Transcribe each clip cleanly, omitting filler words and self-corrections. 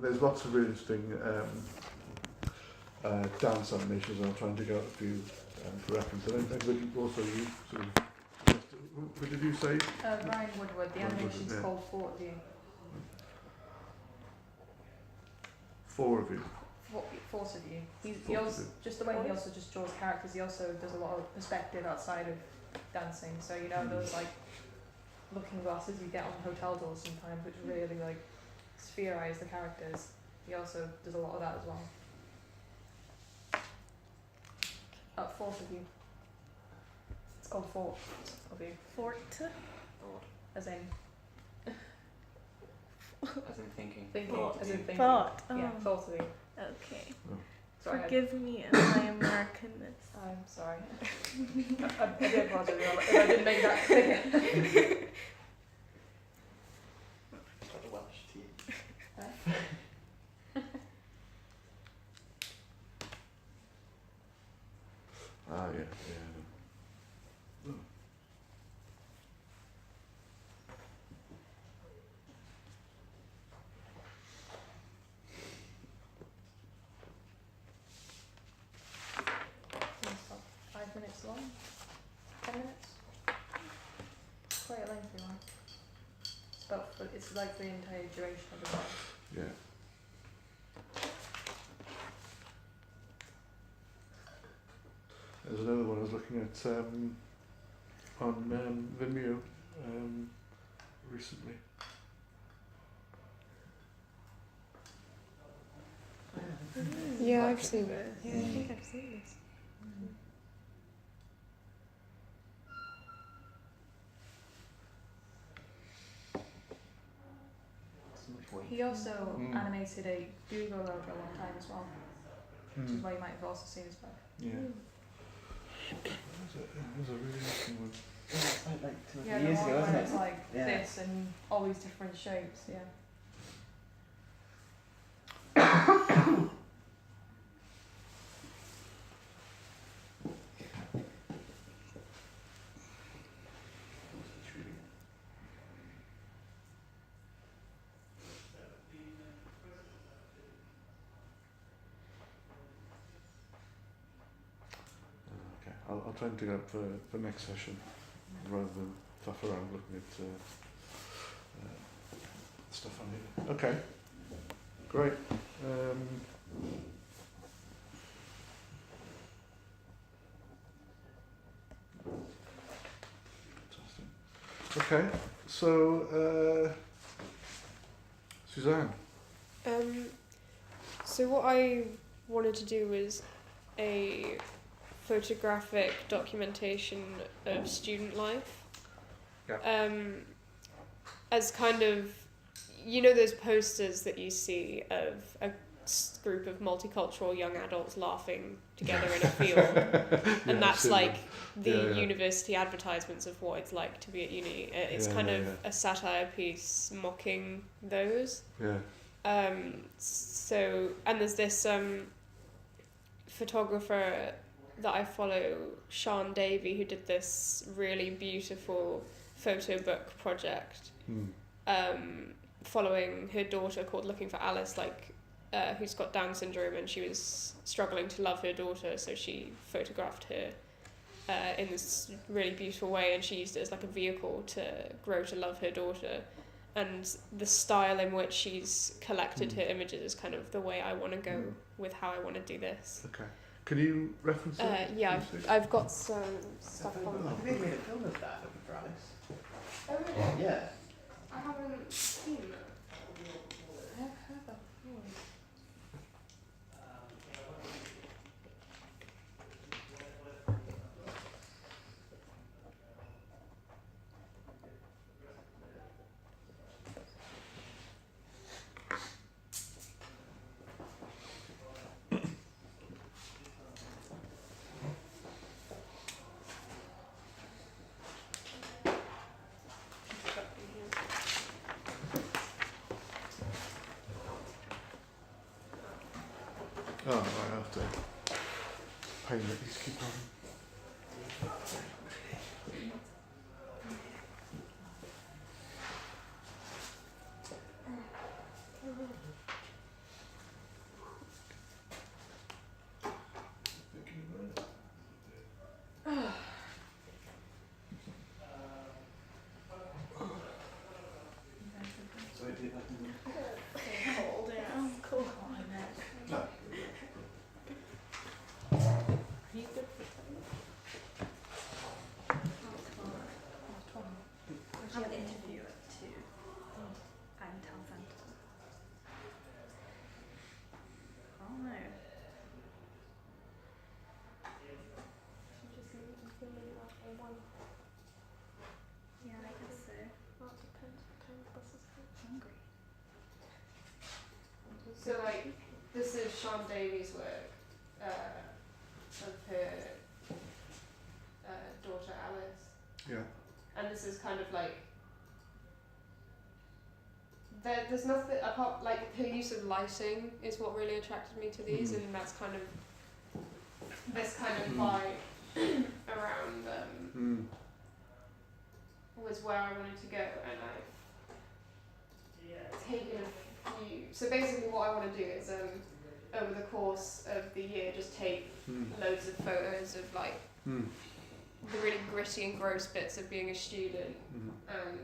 there's lots of really interesting dance animations, and I'll try and dig out a few for reference. And anybody also you sort of, who did you say? Ryan Woodward. The animation's called 4 of You. 4 of You. Force of You. He also, just the way he also just draws characters, he also does a lot of perspective outside of dancing. So you know those like looking glasses you get on hotel doors sometimes, which really like sphereize the characters. He also does a lot of that as well. Force of You. It's called Fort of You. Fort. As in thinking. As in thinking. Thought. Yeah, Thought of You. Okay. Oh. Sorry, Forgive me and my Americanness. I'm sorry. I do apologize if I didn't make that clear. Got the Welsh tea. Yeah. It's about 5 minutes long. 10 minutes. It's quite a lengthy one. It's like the entire duration of the song. Yeah. There's another one I was looking at on Vimeo recently. Yeah, I've seen it. Yeah, I think I've seen this. He also animated a Google logo a long time as well, which is why you might have also seen his work. Yeah. There's a really interesting one. Yeah, like 2 or 3 Yeah, years the ago, one wasn't where it? it's like Yeah. this and all these different shapes, yeah. Okay, I'll try and dig it up for next session rather than faff around looking at stuff on here. Okay, great. Fantastic. Okay, so Suzanne. So what I wanted to do was a photographic documentation of student life. Yeah. As kind of, you know, those posters that you see of a group of multicultural young adults laughing together in a field, and that's like the university advertisements of what it's like to be at uni. It's kind of a satire piece mocking those. Yeah. So, and there's this photographer that I follow, Sean Davey, who did this really beautiful photo book project, following her daughter called Looking for Alice, who's got Down syndrome, and she was struggling to love her daughter, so she photographed her in this really beautiful way, and she used it as like a vehicle to grow to love her daughter. And the style in which she's collected her images is kind of the way I want to go with how I want to do this. Okay. Can you reference it? Yeah, I've got some stuff on I think they made a film of that, Looking for Alice. Oh really? Yeah. I haven't seen that. I have heard that before. Oh, right, I have to pay that these keep on. So like, this is Sean Davies' work of her daughter Alice, Yeah. and this is kind of like there's nothing apart, like her use of lighting is what really attracted me to these, and that's kind of this kind of vibe around was where I wanted to go, and I've taken a few. So basically, what I want to do is over the course of the year, just take loads of photos of like the really gritty and gross bits of being a student, and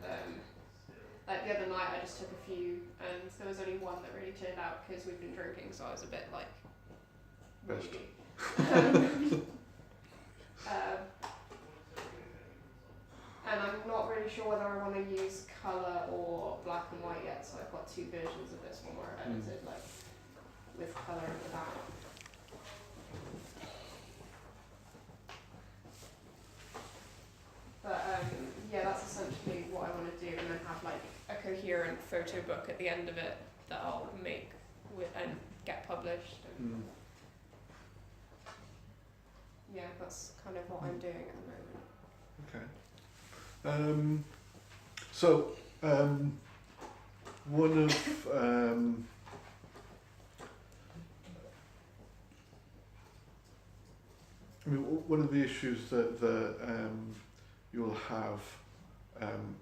like the other night I just took a few, and there was only one that really turned out because we've been drinking, so I was a bit like Best. And I'm not really sure whether I want to use colour or black and white yet, so I've got two versions of this one where I've edited like with colour and without. But yeah, that's essentially what I want to do, and then have like a coherent photo book at the end of it that I'll make and get published. And yeah, that's kind of what I'm doing at the moment. Okay. So one of I mean, one of the issues that you'll have,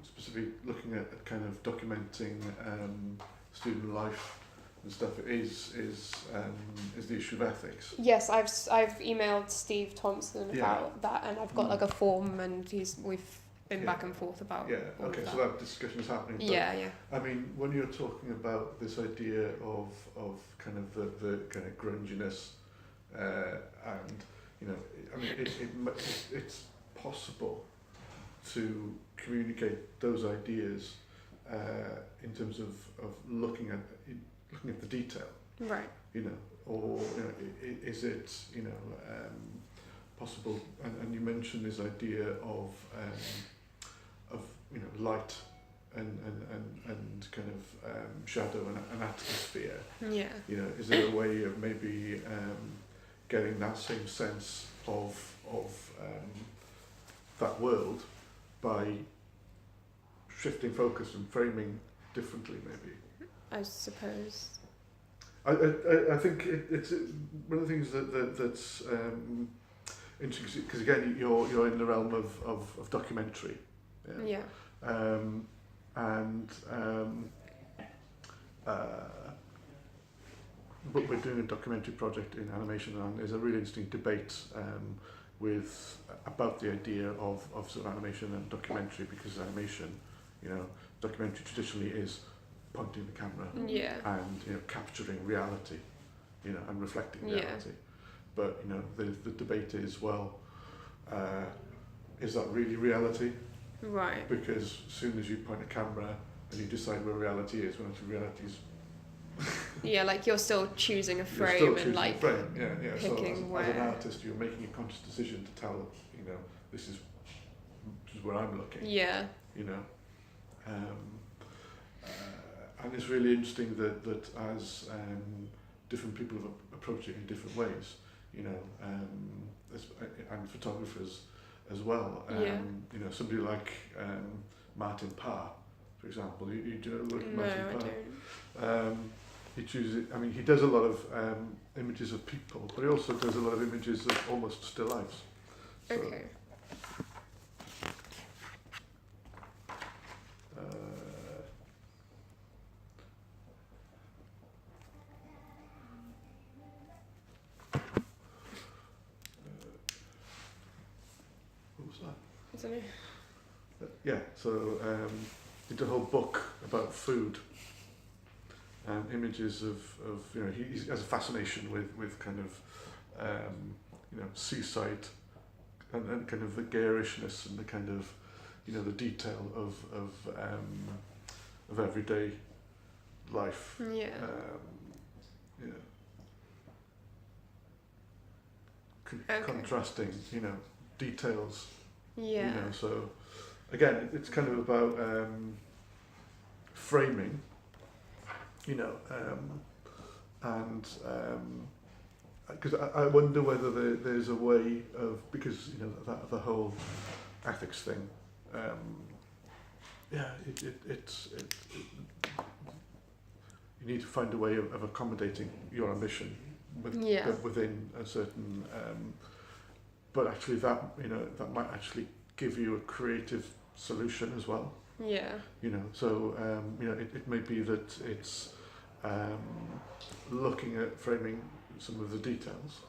specifically looking at kind of documenting student life and stuff, is the issue of ethics. Yes, I've emailed Steve Thompson Yeah. about that, and I've got like a form, and we've been back and forth about. Yeah. all Okay. of So that discussion is happening. But Yeah. I mean, when you're talking about this idea of kind of the kind of grunginess, and you know, I mean, it's possible to communicate those ideas in terms of looking at the detail. Right. You know, or you know, is it possible? And you mentioned this idea of you know, light and kind of shadow and atmosphere. Yeah. You know, is there a way of maybe getting that same sense of that world by shifting focus and framing differently, maybe? I suppose. I think it's one of the things that's interesting, because again you're in the realm of documentary. Yeah. But we're doing a documentary project in animation, and there's a really interesting debate about the idea of sort of animation and documentary, because animation, you know, documentary traditionally is pointing the camera Yeah. and, you know, capturing reality, you know, and reflecting Yeah. reality. But you know, the debate is, well, is that really reality? Right. Because as soon as you point a camera and you decide where reality is, when actually reality is Yeah, like you're still choosing a you're frame still and choosing like a frame. Yeah. So picking as an where. artist, you're making a conscious decision to tell, you know, this is where I'm looking. Yeah. You know, and it's really interesting that as different people have approached it in different ways. You know, and photographers as well. Yeah. You know, somebody like Martin Parr, for example. You do you know the work of No, Martin I Parr? don't. He chooses. I mean, he does a lot of images of people, but he also does a lot of images of almost still lifes. So, Okay. what was that? I don't know. Yeah, so he did a whole book about food and images of you know, he has a fascination with kind of you know, seaside and kind of the garishness and the kind of, you know, the detail of everyday life. Yeah. You know, Okay. contrasting, you know, details. Yeah. You know, so again, it's kind of about framing, you know, and because I wonder whether there's a way of, because you know that the whole ethics thing, you need to find a way of accommodating your ambition within a certain, but actually that, you know, that might actually give you a creative solution as well. Yeah. You know, so you know, it may be that it's looking at framing some of the details,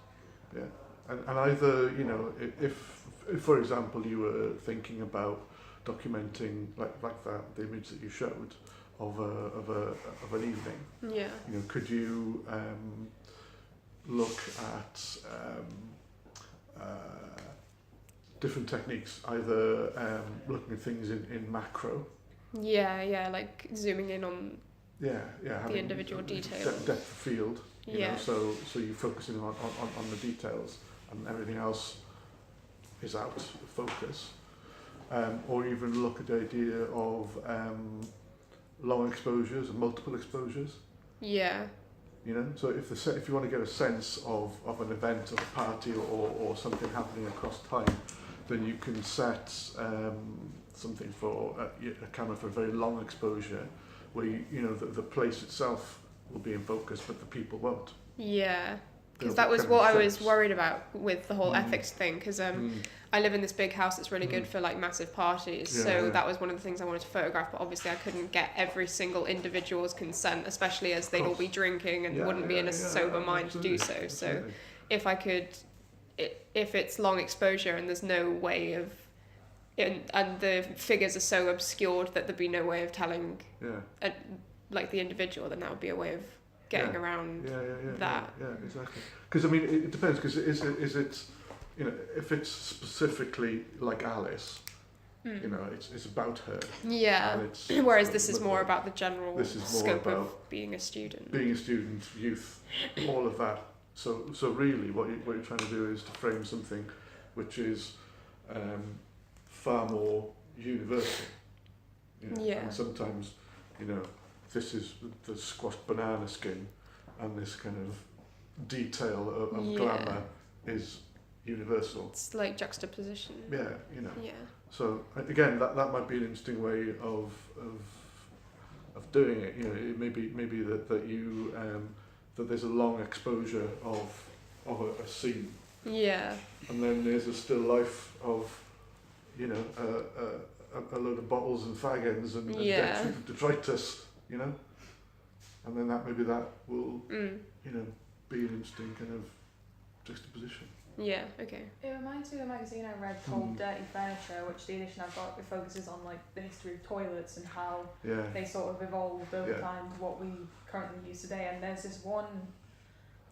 yeah, and either, you know, if for example you were thinking about documenting like that, the image that you showed of an evening, Yeah. you know, could you look at different techniques, either looking at things in macro, Yeah, like zooming in on the individual details. depth of field, you know, so you're focusing on the details and everything else is out of focus, or even look at the idea of long exposures and multiple exposures. Yeah. You know, so if you want to get a sense of an event or a party or something happening across time, then you can set something for a camera for a very long exposure, where you know the place itself will be in focus, but the people won't. Yeah. Because They'll that was become what I was shapes. worried about with the whole ethics thing, because I live in this big house that's really good for like massive parties, so that was one of the things I wanted to photograph, but obviously I couldn't get every single individual's consent, especially as they'd all be drinking and wouldn't be in a sober mind to do so. So if I could, if it's long exposure and there's no way of, and the figures are so obscured that there'd be no way of telling like the individual, then that would be a way of getting around that. Yeah, exactly. Because I mean, it depends. Because is it, you know, if it's specifically like Alice, you know, it's about her. Yeah. And it's, whereas this is more about the general this is more scope about of being a student. being a student, youth, all of that. So really, what you're trying to do is to frame something which is far more universal. You know? Yeah. And sometimes, you know, this is the squashed banana skin, and this kind of detail of glamour is universal. It's like juxtaposition. Yeah, you know. Yeah. So again, that might be an interesting way of doing it. You know, it maybe that you that there's a long exposure of a scene. Yeah. And then there's a still life of, you know, a load of bottles and fag ends and detritus, you know, and then that will, you know, be an interesting kind of juxtaposition. Yeah. Okay. It reminds me of a magazine I read called Dirty Furniture, which the edition I've got, it focuses on like the history of toilets and how they sort of evolved over time to what we currently use today. And there's this one,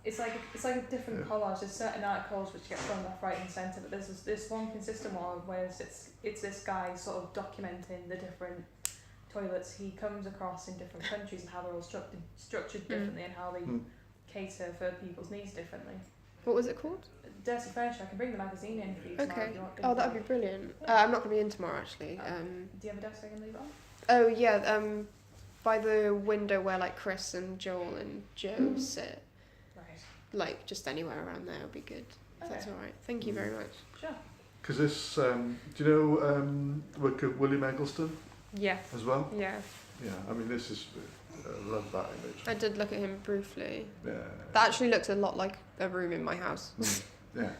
it's like a different collage. There's certain articles which get thrown left, right, and centre, but there's this one consistent one where it's this guy sort of documenting the different toilets he comes across in different countries and how they're all structured differently and how they cater for people's needs differently. What was it called? Dirty Furniture. I can bring the magazine in for you tomorrow Okay. if you want. Oh, that would be brilliant. I'm not going to be in tomorrow actually. Do you have a desk I can leave on? Oh yeah. By the window where like Chris and Joel and Joe sit. Right. Like just anywhere around there would be good. If that's all right. Thank you very much. Sure. Because this, do you know work of William Eggleston Yeah. as well? Yeah. Yeah, I mean, this is, I love that image. I did look at him briefly. Yeah. That actually looks a lot like a room in my house. Yeah.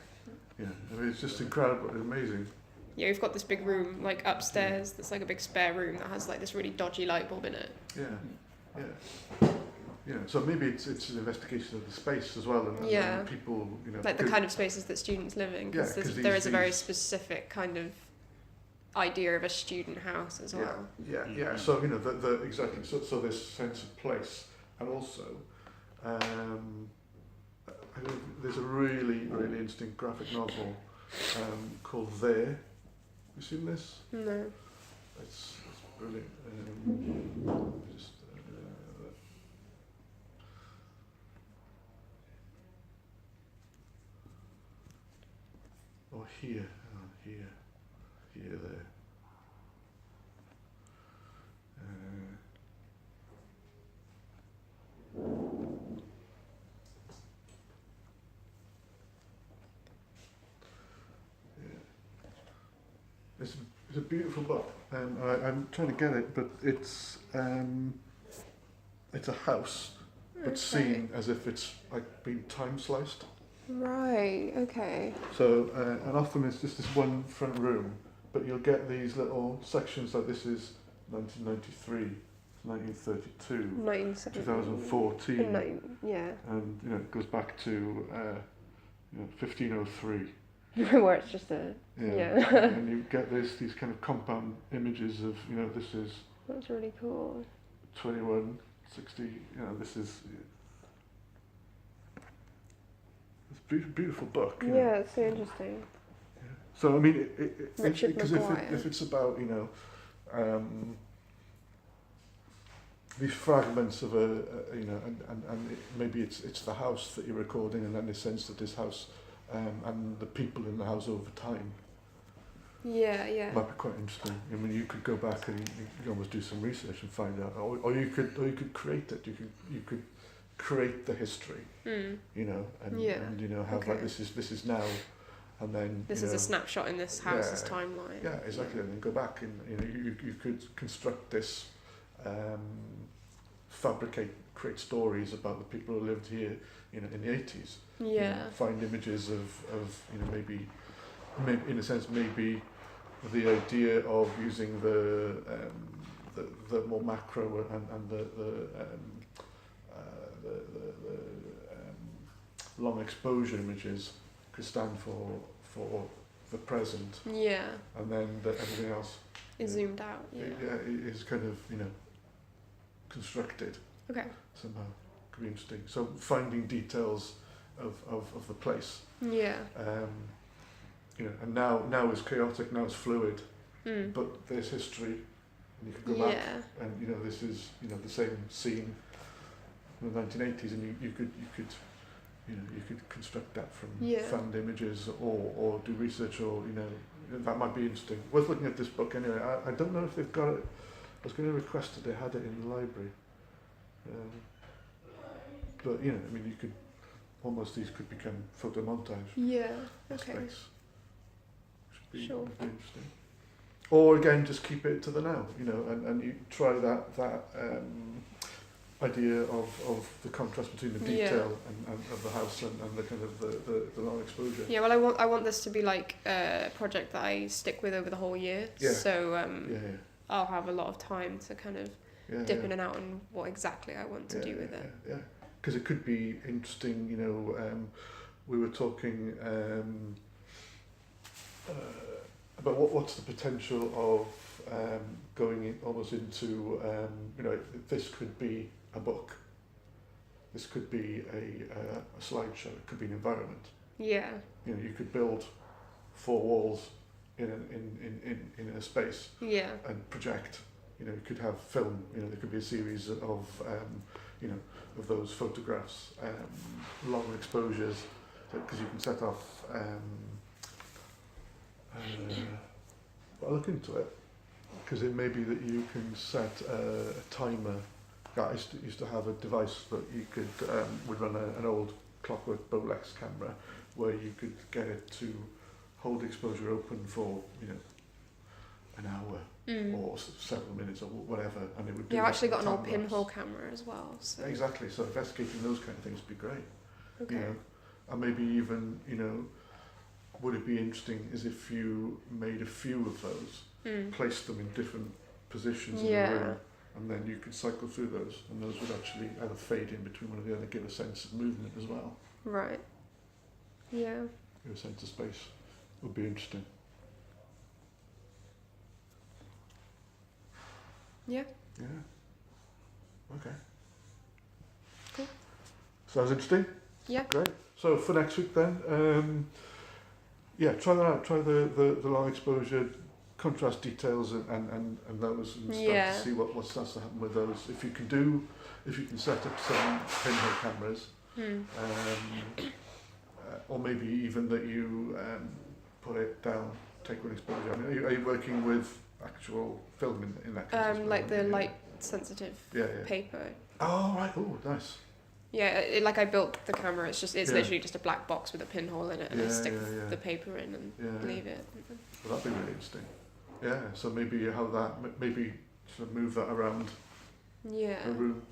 Yeah. I mean, it's just incredible, amazing. Yeah, we've got this big room like upstairs that's like a big spare room that has like this really dodgy light bulb in it. Yeah. Yeah. Yeah. So maybe it's an investigation of the space as well, and people, you know, Like the kind of spaces that students live in, because there is a very specific kind of idea of a student house as well. Yeah. Yeah. So you know, the exactly. So this sense of place, and also, there's a really interesting graphic novel called There. Have you seen this? No. It's brilliant. Just here, there. It's a beautiful book, and I'm trying to get it, but it's a house, but seen as if it's like been time sliced. Right. Okay. So, and often it's just this one front room, but you'll get these little sections like this is 1993, 1932, 1970. 2014, Yeah. and it goes back to 1503. Where it's just a. Yeah. And you get these kind of compound images of this is That's really cool. 2160. This is. It's a beautiful book. Yeah, it's so interesting. So I mean, Richard because Maguire. if it's about these fragments of and maybe it's the house that you're recording, and then the sense that this house and the people in the house over time Yeah. might be quite interesting. I mean, you could go back and you could almost do some research and find out, or you could create it. You could create the history. And have Okay. like this is now. And then This is a snapshot in this house's timeline. Yeah, exactly. And then go back and you could construct this, create stories about the people who lived here, in the 80s. Yeah. Find images of maybe in a sense maybe the idea of using the more macro and the long exposure images could stand for the present, Yeah. and then everything else It's zoomed out. Yeah. it is kind of constructed Okay. somehow. Could be interesting. So finding details of the place, Yeah. and now it's chaotic, now it's fluid, Mm. but there's history, and you can go back, Yeah. and this is the same scene in the 1980s, and you could you could construct that from Yeah. found images or do research, or that might be interesting. Worth looking at this book anyway. I don't know if they've got it. I was going to request that they had it in the library, but I mean, you could almost, these could become photo montage Yeah. Okay. space. Should be, Sure. would be interesting. Or again, just keep it to the now, and you try that idea of the contrast between the detail and of the house and the kind of the long exposure. Yeah. Well, I want this to be like a project that I stick with over the whole year. Yeah. So Yeah. I'll have a lot of time to kind of Yeah. dip in and out on what exactly I want to do with it. Yeah, because it could be interesting. We were talking about what's the potential of going almost into this could be a book. This could be a slideshow. It could be an environment. Yeah. You could build 4 walls in a space Yeah. and project. You could have film. There could be a series of of those photographs, long exposures, because you can set off. I'll look into it, because it may be that you can set a timer. I used to have a device that you could would run an old clockwork Bolex camera, where you could get it to hold exposure open for an hour or several minutes or whatever, and it would do. Yeah, I've actually got an old time-lapse. pinhole camera as well. So. Exactly. So investigating those kind of things would be great. Okay. And maybe even would it be interesting is if you made a few of those, placed them in different positions in the room, and then you could cycle through those, and those would actually either fade in between one or the other, give a sense of movement as well. Right. Yeah. Give a sense of space. Would be interesting. Yeah. Yeah. Okay. Cool. Sounds interesting. Yeah. Great. So for next week then, try that out. Try the long exposure, contrast details and those, and start to see what starts to happen with those. If you can set up some pinhole cameras, or maybe even that you put it down, take one exposure. I mean, are you working with actual film in that case? as well? Like the light sensitive paper. Oh right. Oh nice. Yeah, like I built the camera. It's literally just a black box with a pinhole in it, and I stick the paper in and leave it. Well, that'd be really interesting. Yeah, so maybe how that, maybe sort of move that around Yeah. a room.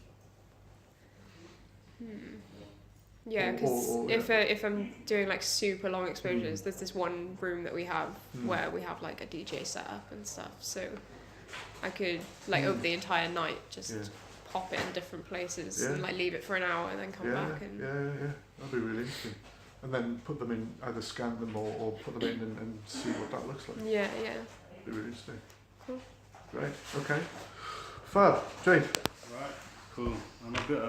Yeah, Or- because or- if I'm doing like super long exposures, there's this one room that we have Mm. where we have like a DJ set up and stuff. So I could like Mm. over the entire night just Yeah. pop it in different places Yeah. and like leave it for an hour and then come Yeah, back and yeah. That'd be really interesting. And then put them in, either scan them or put them in and see what that looks like. yeah. Be really interesting. Cool. Great. Okay. Fab. Jade. Right, cool. I'm a bit